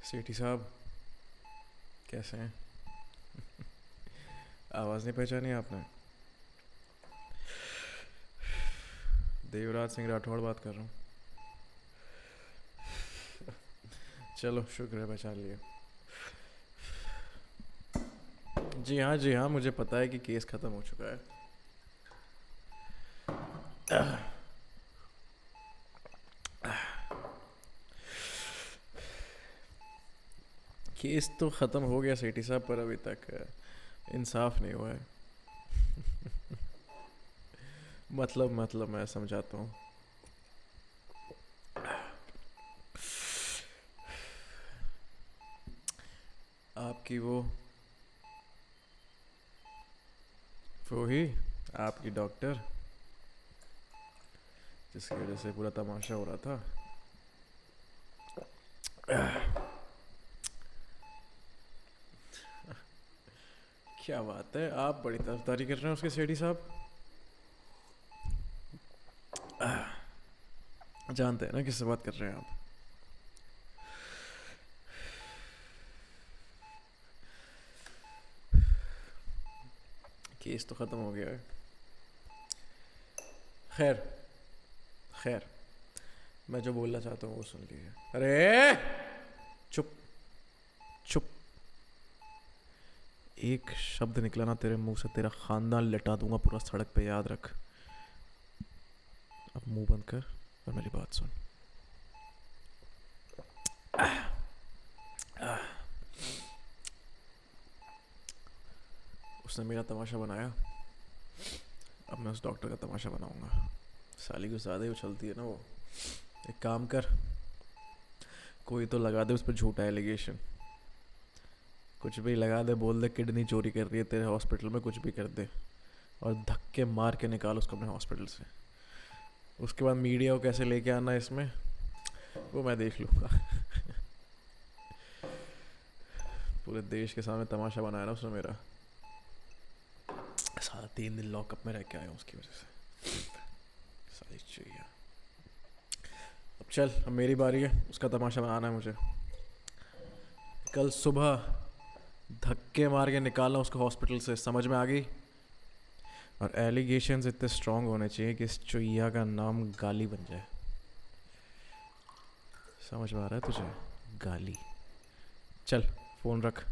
सेठी साहब कैसे हैं? आवाज़ नहीं पहचानी आपने? देवराज सिंह राठौड़ बात कर रहा हूँ। चलो शुक्र है पहचान लिया। जी हाँ मुझे पता है कि केस ख़त्म हो चुका है। केस तो ख़त्म हो गया सेठी साहब, पर अभी तक इंसाफ नहीं हुआ है। मतलब मैं समझाता हूँ। आपकी वो ही आपकी डॉक्टर जिसकी वजह से पूरा तमाशा हो रहा था। क्या बात है, आप बड़ी तरफदारी कर रहे हैं उसके सेठी साहब। जानते हैं ना किससे बात कर रहे हैं आप? केस तो ख़त्म हो गया है। खैर खैर मैं जो बोलना चाहता हूँ वो सुन लीजिए। अरे चुप चुप, एक शब्द निकला ना तेरे मुंह से तेरा खानदान लटा दूंगा पूरा सड़क पे, याद रख। अब मुंह बंद कर और मेरी बात सुन। उसने मेरा तमाशा बनाया, अब मैं उस डॉक्टर का तमाशा बनाऊंगा। साली को ज़्यादा ही उछलती है ना वो। एक काम कर, कोई तो लगा दे उस पर झूठा एलिगेशन, कुछ भी लगा दे, बोल दे किडनी चोरी कर रही है तेरे हॉस्पिटल में, कुछ भी कर दे और धक्के मार के निकाल उसको अपने हॉस्पिटल से। उसके बाद मीडिया को कैसे लेके आना इसमें वो मैं देख लूँगा। पूरे देश के सामने तमाशा बनाया ना उसने मेरा। सारा 3 दिन लॉकअप में रह के आया हूँ उसकी वजह से। सारी चाहिए। अब चल, अब मेरी बारी है, उसका तमाशा बनाना है मुझे। कल सुबह धक्के मार के निकालना उसको हॉस्पिटल से, समझ में आ गई? और एलिगेशंस इतने स्ट्रांग होने चाहिए कि इस चुईया का नाम गाली बन जाए। समझ में आ रहा है तुझे? गाली। चल फ़ोन रख।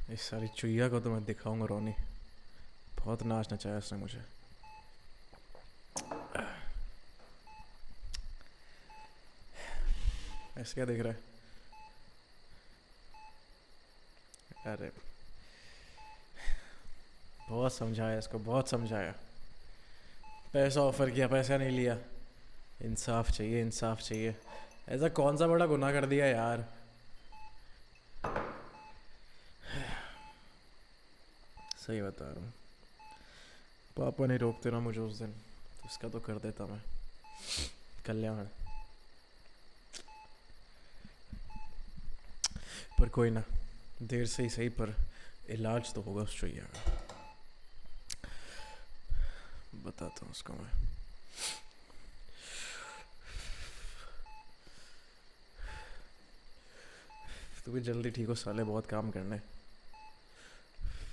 इस सारी चुईया को तो मैं दिखाऊंगा रोनी। बहुत नाच नचाया उसने मुझे। ऐसे क्या देख रहा है? अरे बहुत समझाया इसको, बहुत समझाया। पैसा ऑफर किया, पैसा नहीं लिया। इंसाफ चाहिए, इंसाफ चाहिए। ऐसा कौन सा बड़ा गुनाह कर दिया यार? सही बता रहा हूँ, पापा नहीं रोकते ना मुझे उस दिन, तो इसका तो कर देता मैं कल्याण। पर कोई ना, देर से ही सही, पर इलाज तो होगा उस चुईया का। बताता हूँ उसको मैं। तू भी जल्दी ठीक हो साले, बहुत काम करने,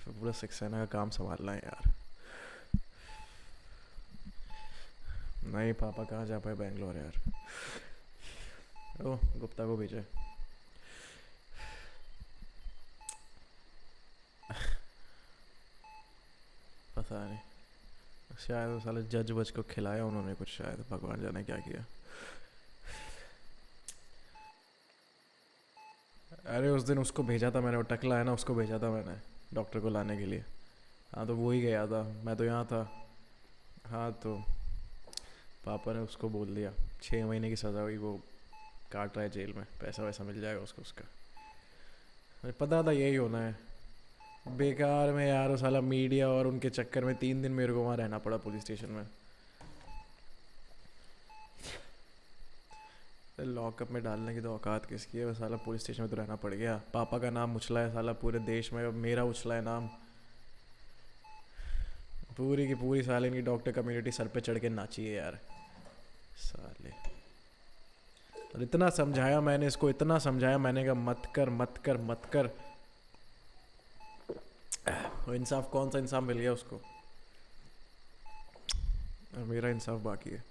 पूरा सक्सेना का काम संभालना है यार। नहीं पापा कहाँ जा पाए बेंगलोर यार। ओ गुप्ता को भेजे। पता नहीं, शायद वो साले जज बज को खिलाया उन्होंने कुछ, शायद भगवान जाने क्या किया। अरे उस दिन उसको भेजा था मैंने, वो टकला है ना, उसको भेजा था मैंने डॉक्टर को लाने के लिए। हाँ तो वो ही गया था, मैं तो यहाँ था। हाँ तो पापा ने उसको बोल दिया 6 महीने की सज़ा हुई, वो काट रहा है जेल में, पैसा वैसा मिल जाएगा उसको उसका। मुझे पता था यही होना है। बेकार में यार, वो साला मीडिया और उनके चक्कर में 3 दिन मेरे को वहाँ रहना पड़ा पुलिस स्टेशन में। लॉकअप में डालने की तो औकात किसकी है? वो साला पुलिस स्टेशन में तो रहना पड़ गया। पापा का नाम उछला है साला पूरे देश में, अब मेरा उछला है नाम। पूरी की पूरी साले इनकी डॉक्टर कम्युनिटी सर पे चढ़ के नाची है यार साले। और इतना समझाया मैंने इसको, इतना समझाया मैंने, कहा मत कर मत कर मत कर। वो इंसाफ, कौन सा इंसाफ मिल गया उसको? और मेरा इंसाफ बाकी है।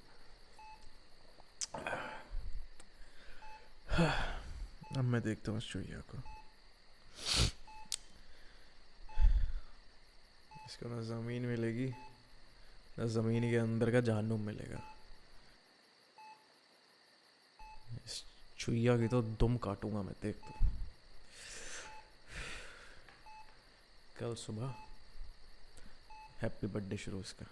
अब मैं देखता हूँ उस चुहिया को। इसको ना ज़मीन मिलेगी, ना ज़मीन के अंदर का जहन्नुम मिलेगा। इस चुहिया की तो दुम काटूंगा मैं, देख तो। कल सुबह हैप्पी बर्थडे शुरू इसका।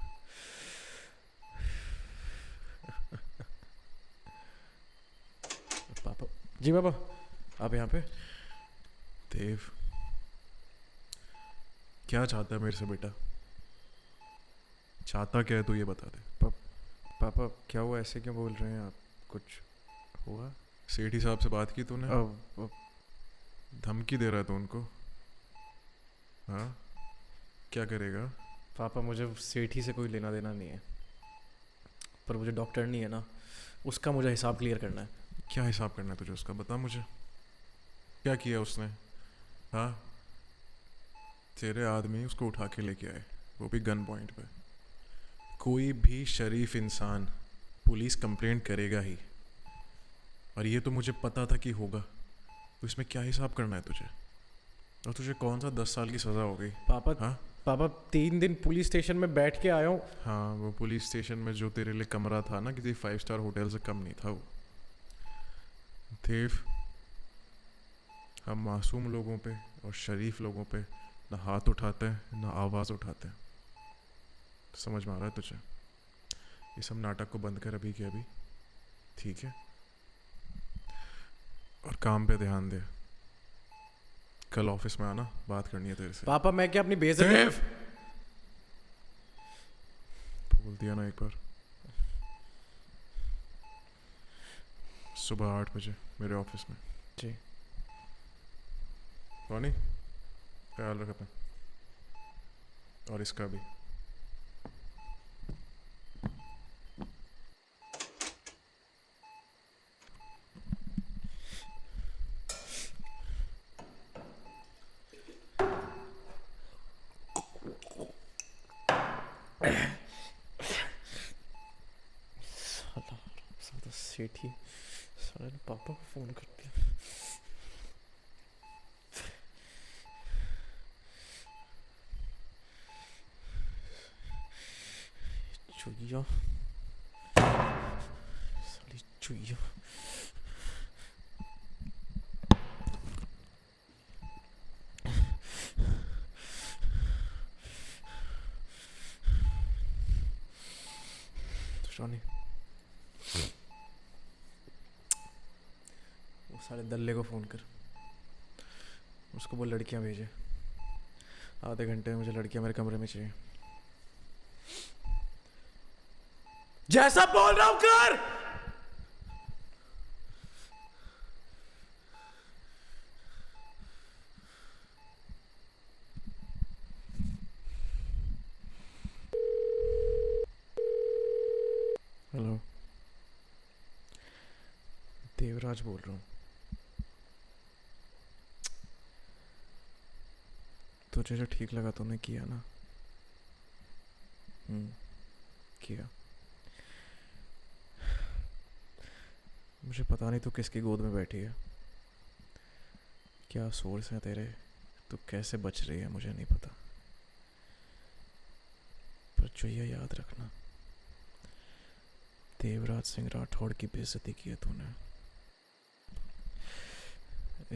पापा जी, पापा आप यहाँ पे? देव, क्या चाहता है मेरे से बेटा? चाहता क्या है तू ये बता दे। पापा क्या हुआ, ऐसे क्यों बोल रहे हैं आप? कुछ हुआ? सेठी साहब से बात की तूने? अब धमकी दे रहा है तू उनको? हाँ, क्या करेगा? पापा मुझे सेठी से कोई लेना देना नहीं है, पर मुझे डॉक्टर नहीं है ना, उसका मुझे हिसाब क्लियर करना है। क्या हिसाब करना है तुझे उसका? बता मुझे, क्या किया उसने? हाँ, तेरे आदमी उसको उठा के लेके आए, वो भी गन पॉइंट पे। कोई भी शरीफ इंसान पुलिस कंप्लेंट करेगा ही, और ये तो मुझे पता था कि होगा। तो इसमें क्या हिसाब करना है तुझे? और तुझे कौन सा 10 साल की सज़ा हो गई? पापा हाँ पापा 3 दिन पुलिस स्टेशन में बैठ के आया हूँ। हाँ, वो पुलिस स्टेशन में जो तेरे लिए कमरा था ना, किसी 5 स्टार होटल से कम नहीं था वो। देव, हम मासूम लोगों पे और शरीफ लोगों पे ना हाथ उठाते हैं ना आवाज़ उठाते हैं। समझ में आ रहा है तुझे? ये सब नाटक को बंद कर अभी के अभी, ठीक है? और काम पे ध्यान दे। कल ऑफिस में आना, बात करनी है तेरे से। पापा मैं क्या अपनी बेइज्जती? देव, बोल दिया ना एक बार। सुबह 8 बजे मेरे ऑफिस में। जी। रोनी, ख्याल रख अपना, और इसका भी। साला सेठी साले ने पापा को फोन कर दिया। चुहिया, साली चुहिया। रोनी, वो साले दल्ले को फ़ोन कर, उसको बोल लड़कियां भेजे। आधे घंटे में मुझे लड़कियां मेरे कमरे में चाहिए। जैसा बोल रहा हूं कर। हेलो, देवराज बोल रहा हूँ। तुझे जो ठीक लगा तूने किया ना? किया। मुझे पता नहीं तू किसकी गोद में बैठी है, क्या सोर्स है तेरे, तू कैसे बच रही है मुझे नहीं पता, पर जो ये याद रखना, देवराज सिंह राठौड़ की बेइज्जती की है तूने।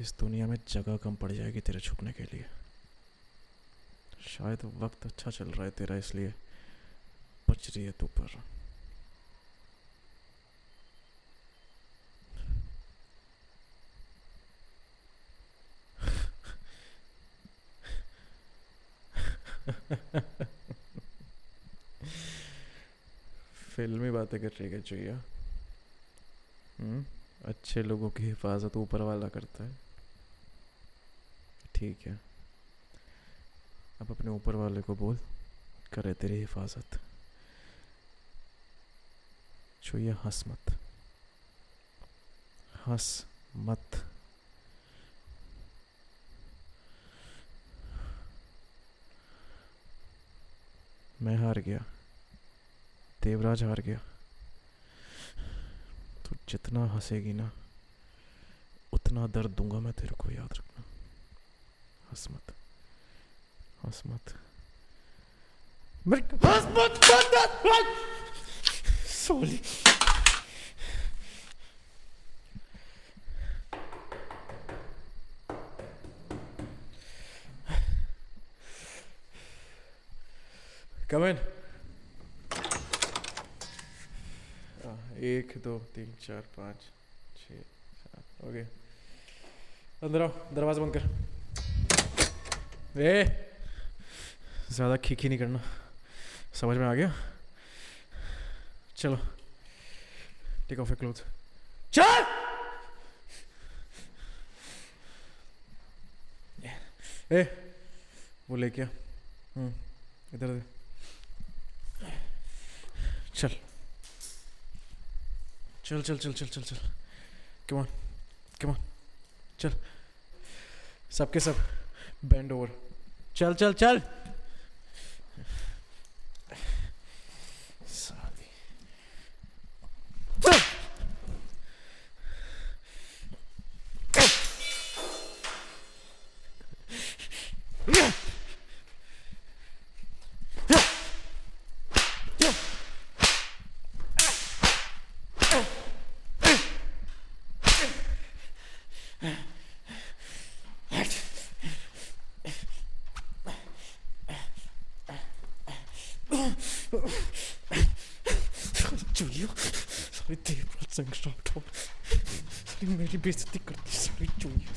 इस दुनिया में जगह कम पड़ जाएगी तेरे छुपने के लिए। शायद वक्त अच्छा चल रहा है तेरा, इसलिए बच रही है तू, पर फिल्मी बातें कर रही है चुहिया। अच्छे लोगों की हिफाजत ऊपर वाला करता है, ठीक है? अब अपने ऊपर वाले को बोल करे तेरी हिफाजत। छुइए हंस मत, हंस मत। मैं हार गया, देवराज हार गया। तू जितना हंसेगी ना उतना दर्द दूंगा मैं तेरे को, याद रखना। हंस मत, हंस मत, हंस मत। सॉरी। कम इन। 1 2 3 4 5 6 7 ओके। अंदर आओ, दरवाजा बंद कर। ज़्यादा खीखी नहीं करना, समझ में आ गया? चलो टेक ऑफ योर क्लोथ्स। चल। वो लेके आ, इधर दे। चल चल चल चल चल चल चल, कम ऑन कम ऑन, चल। सबके सब बेंड ओवर, चल चल चल। साली। चुइयो, सारी देवराज संग स्टार्ट हो, सारी मेरी बेइज्जती करती, सारी चुइयो।